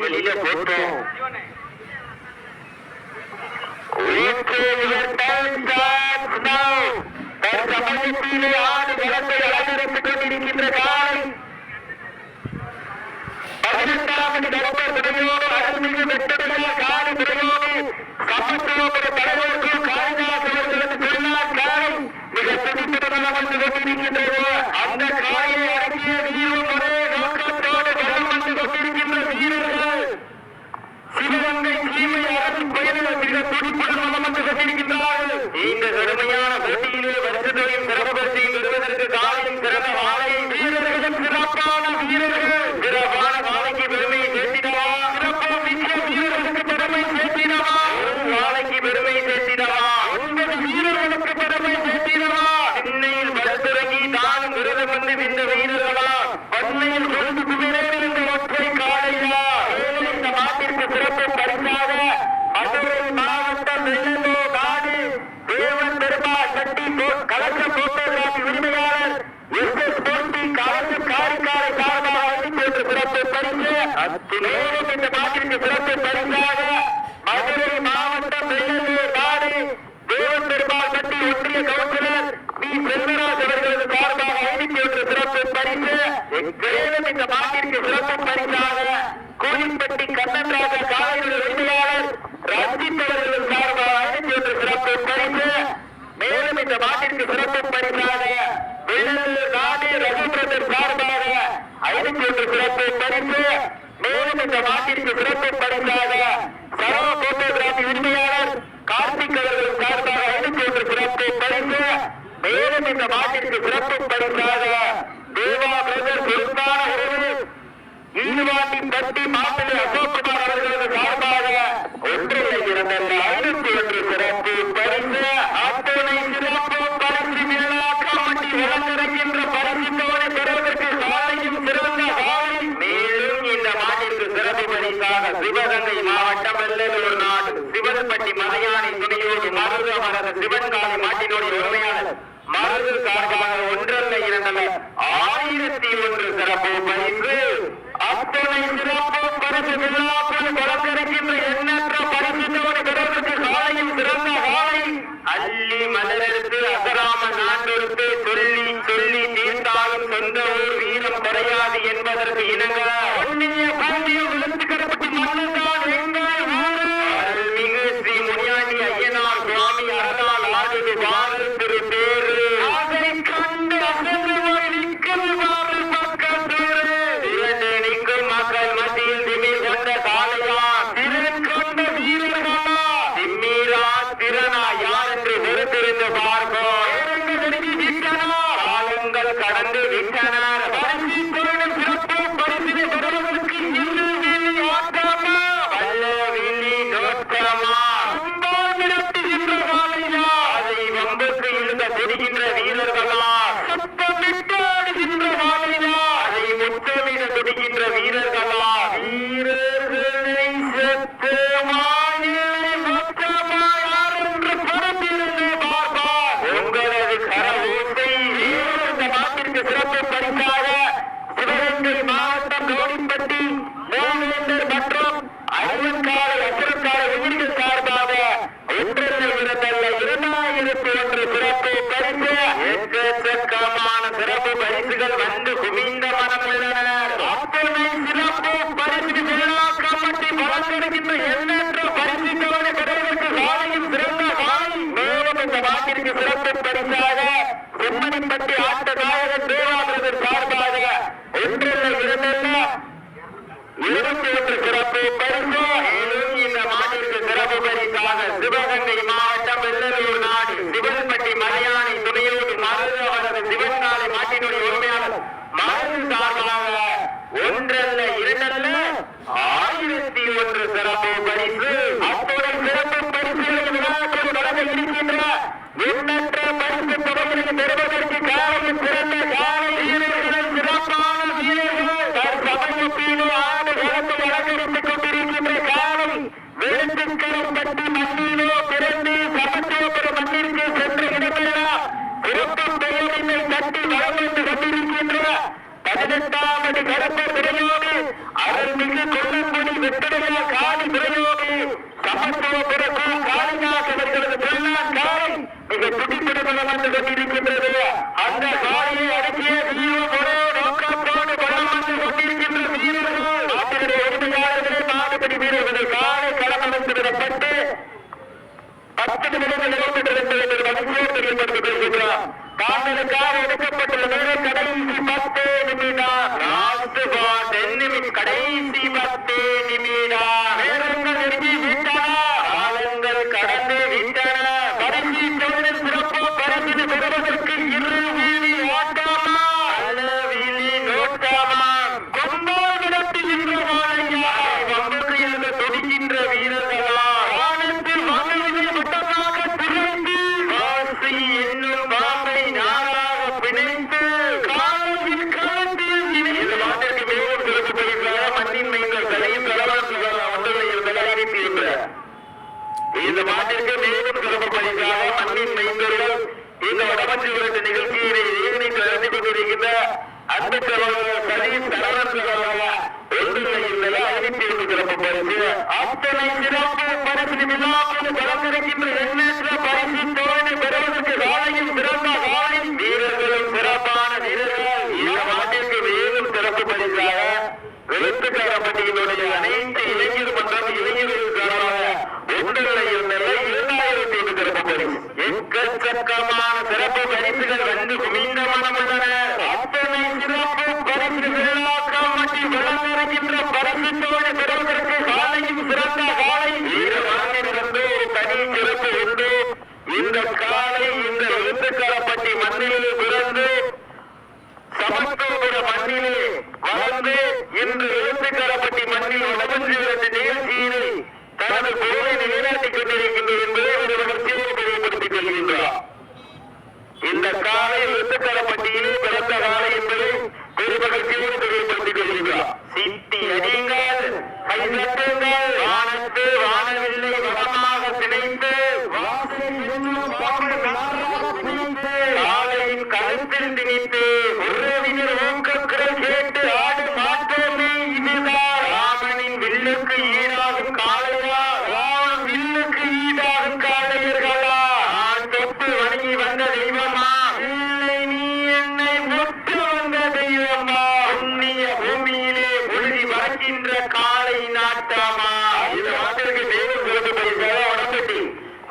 வெளியில போட்டோம் சமயத்திலே ஆடு நிலத்தை அலங்கரித்துக் கொண்டிருக்கின்ற காலை 18ஆம் தரப்போடு அருள்மிகு வெட்டடைய காலை முறையோடு சமத்துவப்பட தலைவருக்கும் காளிதாசர்களுக்கு திருநாள் காலை மிக துடிப்புடன் வந்து கொண்டிருக்கின்றது. அந்த காலையை அடக்கிய வீரம் ஒரே நோக்கத்தோடு களம் வந்து கொண்டிருக்கின்ற வீரர்கள் சிவகங்கை சீமை அரசின் பெயரில் மிக துடிப்புடன் வந்து கொண்டிருக்கின்றார்கள். இந்த கடுமையான போட்டியிலே வருஷத்தையும் சிறப்பத்தையும் பெறுவதற்கு காலையும் சிறந்த வாழையை வீரர்கள் சிறப்பான வீரர்கள் சிறப்பான வாழைக்கு பெருமையை சேர்த்திடவா, சிறப்பான வீரர்களுக்கு பெருமை சேர்த்திடவா, வாழைக்கு பெருமை சேர்த்திடவா, 9 வீரர்களுக்கு பெருமை சேர்த்திடவா. சென்னையில் படுத்துறங்கி தானும் விரதம் வந்து இந்த வீரர்களா பண்ணையில் கொண்டு குதிரையில் இந்த ஒற்றை காலையா இந்த நாட்டிற்கு சிறப்பு பரிசாக மதுரை மாவட்டம் வெள்ளலூர் நாடு தேவன் பெருமாள் கட்டி கலக்க போட்டோகிராபி உரிமையாளர் எஸ் போட்டி கலந்து காரிக்காலை சார்பாக அளித்து சிறப்பு பரிசு. மேலும் இந்த நாட்டிற்கு சிறப்பு பரிசாக மதுரை மாவட்டம் வெள்ளலூர் நாடு தேவன் பெருமாள் கட்டி ஒன்றிய கவுன்சிலர் பி செல்வராஜ் அவர்களது சார்பாக அளித்து சிறப்பு பரிசு. மேலும் இந்த நாட்டிற்கு சிறப்பு பரிசாக கோயில்பட்டி கண்ணன்ராஜ காலையில் உரிமையாளர் ரஞ்சித் அவர்கள் சார்பாக அளித்து சிறப்பு பரிசு. மேலும் இந்த நாட்டிற்கு சிறப்பு பரிசாக வெள்ளலூர் நாடு ரகுபிரதர் சார்பாக அளித்து சிறப்பு பரிசு. மேலும் இந்த நாட்டிற்கு சிறப்பு பரிசாக சரவ போட்டோகிராபி உரிமையாளர் கார்த்திக் அவர்கள் சார்பாக அளித்து சிறப்பு பரிசு. மேலும் இந்த நாட்டிற்கு சிறப்பு பரிசாக தேவா பிரதர் பெருந்தான உறவு ஈவாண்டி பட்டி மாப்பிள்ளை அசோக்குமார் அவர்களது சார்பாக ஒன்றில் இருந்த 501 சிறப்பு பரிசு. அத்தனை சிறப்பு பரிசு விழாக்காமட்டி வழங்கிருக்கின்ற பரிசுத்தோடு பெறுவதற்கு சாலையும் சிறந்த சாலை. மேலும் இந்த நாட்டிற்கு சிறப்பு பரிசாக சிவகங்கை மாவட்டம் வெள்ளலூர் நாடு சிவன்பட்டி மலையானை துணையோடு மருது அவரது சிவன்காலை மாட்டினுடைய உரிமையாளர் மருது சார்பாக 1 1001 சிறப்பு பரிசு. அத்தனை சிறப்பு பரிசு விழாக்கள் வழங்கிருக்கின்ற எண்ணற்ற பரிசுத்தோடு பெறுவதற்கு சாலையும் சிறந்த சாலை. அள்ளி மலரெடுத்து அசராம நாட்டெடுத்து சொல்லி சொல்லி தீர்த்தாலும் சொந்த ஊர் வீரம் குறையாது என்பதற்கு இணங்க அருள்மிகு ஸ்ரீ முனியாண்டி ஐயனார் சுவாமி அரணால் ஆடுது வாழு திரு பேரு அதை கண்டு அசந்து நிற்கும் மக்கள் மத்தியில் திமிர் கொண்ட காலையா திருக்கொண்ட வீரர்களா திம்மீரா திறனா யார் என்று பொறுத்திருந்து பார்ப்போம். காலங்கள் கடந்து விட்டனர். சிறப்பு பரிசினை பெறுவதற்கு ஆட்டமா வல்லவில்லி நோக்கமா நடத்துகின்ற காலையா அதை வம்புக்கு இழுந்த தெரிகின்ற வீரர்களா சத்தமிட்டு ஆடுகின்ற காலையா அதை முத்தமிட துடிக்கின்ற வீரர்களா வீரர்களை சத்தமாயே மொத்தமா யார் என்று பரப்பிருந்து பார்ப்பா. உங்களது கரவூசை இந்த நாட்டிற்கு சிறப்பு பரிசாக சிவகங்கை மாவட்டம் கோடிம்பட்டி மூவேந்தர் மற்றும் ஐவன்காலை அசுரக்கால ஊழியர் சார்பாக 2001 சிறப்பு பரிசு. எக்கச்சக்கமான சிறப்பு பரிசுகள் வந்து குவிந்த மனமுள்ளனர். அத்தனை சிறப்பு பரிசு விழாக்காமட்டி வழங்கிருக்கின்ற எண்ணற்ற பரிசுகளோடு பெறுவதற்கு சாலையும் சிறந்த சாலை. மேலும் இந்த நாட்டிற்கு சிறப்பு பரிசாக செம்மணிப்பட்டி ஆட்ட நாயகன் தேவாபிரதர் சார்பாக 21 சிறப்பு பரிசு. இந்த நாட்டிற்கு சிறப்பு பரிசாக சிவகங்கை மாவட்டம் வெள்ளலூர் நாடு சிவன்பட்டி மலையானை துணையோடு மருது அவரது சிவன்காலை மாட்டினுடைய உரிமையாளர் மருது சார்பாக 1 2 1001 சிறப்பு பரிசு. கோவில்பட்டி மண்ணிலோ பிறந்து சமத்துவபுர மண்ணிற்கு சென்ற இடமெல்லாம் சிறப்பும் பெயரினை தட்டி வளம் வந்து கொண்டிருக்கின்ற 18வது கடந்த பிறயோடு அருள்மிகு கொல்லங்குடி வெற்றிடைய காலி பிறயோடு சமத்துவபுர காளிதாஸ் அவர்களது பொன்னான் காலை மிக துடிப்பிடமாக வந்து கொண்டிருக்கின்றது. அந்த காலையை அடக்கிய வீரர்களோ நோக்கத்தோடு பலம் வந்து கொண்டிருக்கின்ற வீரர்கள் நாட்டினுடைய உரிமையாளர்களே மாடுபடி வீரர்கள் காலை களமடைந்து விடப்பட்டு 10 நிமிடங்கள் நடைபெற்றிருந்தது என்று மகிழ்ச்சியோடு தெரியப்படுத்திக் கொள்கிறார். தாங்களுக்காக எடுக்கப்பட்டுள்ள நேரம் கடைசி 10 நிமிடம். கடைசி 10 நிமிடம். நேரங்கள் நெருங்கி விட்டன, காலங்கள் கடந்து விட்டன. கடைசி தொழில் சிறப்பு பரிசு பெறுவதற்கு இருவீழி ஓட்டமா அளவீழி நோட்டமா கொம்பால் நடத்துகின்ற மாலையா வம்புக்கு எழுத துடிக்கின்ற வீரர்களா வானத்தில் வானவில்லை மட்டமாக திரைந்து வாசி என்னும் வாமை நாளாக பிணைத்து காலையில் கலந்து இந்த நாட்டிற்கு மிகவும் சிறப்பு பெறுகிற மண்ணின் மைந்தர் தலையும் தலைவாசிகள் ஒன்றில் அறிவிக்கின்ற இந்த நாட்டிற்கு மேலும் சிறப்பு பரிசாக மண்ணின் மைந்தர்கள் இந்த வடமஞ்சி விரட்டு நிகழ்ச்சியினை ஏனிக்கு நடத்தி கொண்டிருக்கின்ற அன்பு சகோதரர் சதீஷ் தலைவர்களாக ஒன்றில் அறிவித்திருந்து சிறப்பு பரிசு அத்தனை சிறப்பு பரிசு விழாவில் கலந்திருக்கின்ற எண்ணற்ற பரிசு தோழி பெறுவதற்கு காலையும் சிறந்த காலை வீரர்களும் சிறப்பான வீரர்கள் இந்த நாட்டிற்கு மேலும் சிறப்பு பரிசாக வெளுத்துக்காரப்பட்டியினுடைய அனைத்து இளைஞர் மன்றம் இளைஞர்களுக்காக ஒன்றில் நிலை 2000 சிறப்பு பரிசு எக்கச்சக்கமான சிறப்பு பரிசுகள் வந்து குவிந்த மனமுள்ளன. அத்தனை சிறப்பு பரிசு விழாக்கம் மற்றும் வளர்ந்திருக்கின்ற பரிசு தோழி பெறுவதற்கு காலையும் சிறந்த காலை வீரவானிலிருந்து ஒரு தனி சிறப்பு உண்டு. இந்த காலை இந்த வெளுத்துக்காரப்பட்டி மண்ணிலே பிறந்து சமத்துவபுர மண்ணிலே வளர்ந்து இன்று வெளுத்துக்காரப்பட்டி மண்ணில் வடமஞ்சி விரட்டு நிகழ்ச்சியினை தனது புகழை நிலைநாட்டிக் கொண்டிருக்கின்றது என்பதை ஒருவர் தெளிவுபடுத்திக் கொள்கின்றார். இந்த காலை வெளுத்துக்காரப்பட்டியிலே பிறந்த காலை என்பதை பெருமகிழ்ச்சியோடு தெளிவுபடுத்திக் கொள்கின்றார். சித்தி அடிங்கள் கைதட்டுங்கள் வானத்து வானவில்லை வளமாக திணைந்து வாசலில் இன்னும் பாம்பு நாராக திணைந்து காலையின் கழுத்தில் திணித்து உறவினர் ஊக்கக்குரல் கேட்டு ஆடு மாற்றமே இதுதான் ராமனின் வில்லுக்கு ஈடாகும் காளையா ராவணன் வில்லுக்கு ஈடாகும் காளையர்களா நான் தொட்டு வணங்கி வந்த தெய்வமா இல்லை நீ என்னை முற்று வந்த தெய்வமா புண்ணிய பூமியிலே ஒளி வளர்க்கின்ற காளை நாட்டமா இந்த நாட்டிற்கு மேலும் சிறப்பு பரிசாக வடப்பட்டி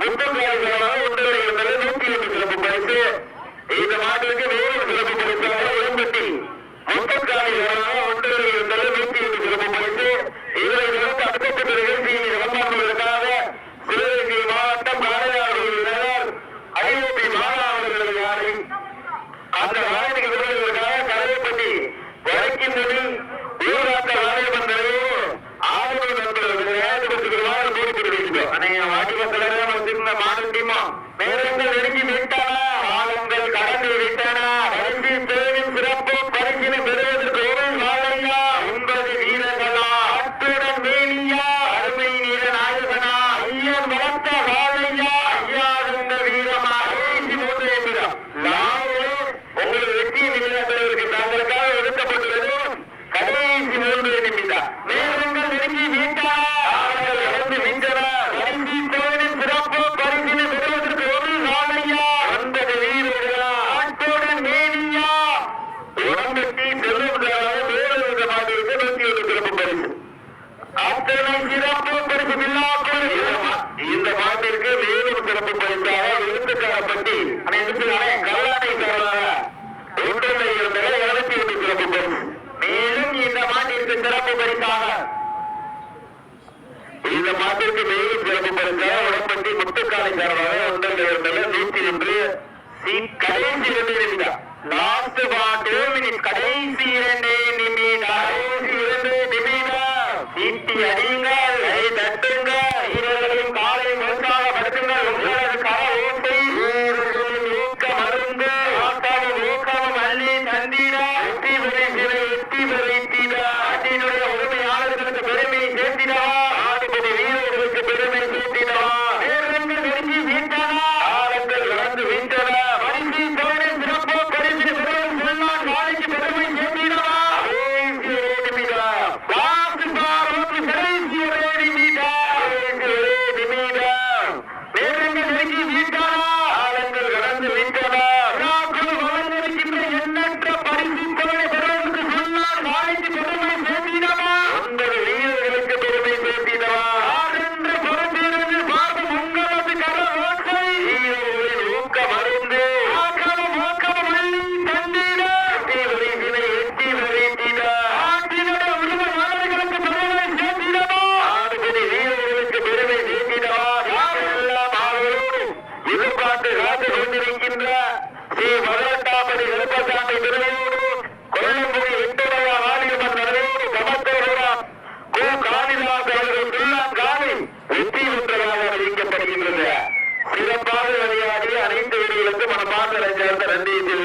முத்தக்காரர்களாக ஒன்றில் இருந்தது 101 சிறப்பு பரிசு. இந்த நாட்டிற்கு மேலும் சிறப்பு பரிசாக உடம்பட்டி முத்தக்காரர்களாக ஒன்றில் இருந்தது 101 சிறப்பு பரிசு. இவர்களுக்கு அடுத்த நிகழ்ச்சியை சிறப்பாக்குவதற்காக சிவகங்கை மாவட்டம் காளையாளர்கள் ஐரோப்பி மாணவர்கள் யாரை அந்த வாழைக்கு விடுவதற்காக கரையப்பட்டி வழக்கின்படி ஊராட்ட வாழை பந்தரையும் ஆளுநர் நண்பர்கள் ஏற்படுத்துகிறவாறு கூறிக்கொண்டிருக்கிறோம். அனைய வாடிவந்தலர்கள் வந்திருந்த மாநிலமா நேரங்கள் நெருங்கி விட்டன, காலங்கள் கடந்து விட்டன. பரிசு தேவின் சிறப்பு பரிசினை பெறுவதற்கு ஒரு வாழையா 9 வீரர்களா அத்துடன் மேனியா அருமை நீர நாயகனா ஐயன் வளர்த்த வாழையா ஐயா இருந்த வீரமா 3 நிமிடம் உங்களது வெற்றி நிலையாளர்களுக்கு தாங்களுக்காக ஒதுக்கப்பட்டுள்ளது கடைசி 3 நிமிடம். நேரங்கள் நெருங்கி விட்டன, கடந்து விட்டன. பரிசு தேவின் சிறப்பு பரிசினை பெறுவதற்கு ஒரு வாழையா 9 வீரர்களா அத்துடன் மேனியா உடம்பட்டி செல்லுவதாக வேறு விதமாக 21 சிறப்பு பரிசு அத்தனை சிறப்பு பரிசு விழாக்கள் இந்த மாட்டிற்கு மேலும் சிறப்பு பரிசாக வெளுத்துக்காரப்பட்டி கல்லாடை சார்பாக ஒன்றில் இருந்த 21 சிறப்பு பரிசு. மேலும் இந்த மாட்டிற்கு சிறப்பு பரிசாக இந்த மாட்டிற்கு மேலும் சிறப்பு பரிசாக உடம்பட்டி முத்துக்காலை சார்பாக ஒன்றில் இருந்தது 101 கடைசி 2 நிமிடம். லாஸ்ட் 2 மினிட் கடைசி 2 நிமிடம். சீட்டி அடியுங்கள், கை தட்டுங்கள், வீரர்களின் காலை முழுக்காக படுத்துங்கள். உங்களது கர ஓட்டை வீரர்களின் ஊக்க மருந்து ஆட்டாவும் ஊக்கமும் அள்ளி தந்திட வெற்றி பெறுத்திட நாட்டினுடைய உரிமையாளர்களுக்கு பெருமை சேர்த்திடவா ஆடுபடி வீரர்களுக்கு பெருமை சேர்த்திட வீரர்களுக்கு மனமார்ந்த நன்றி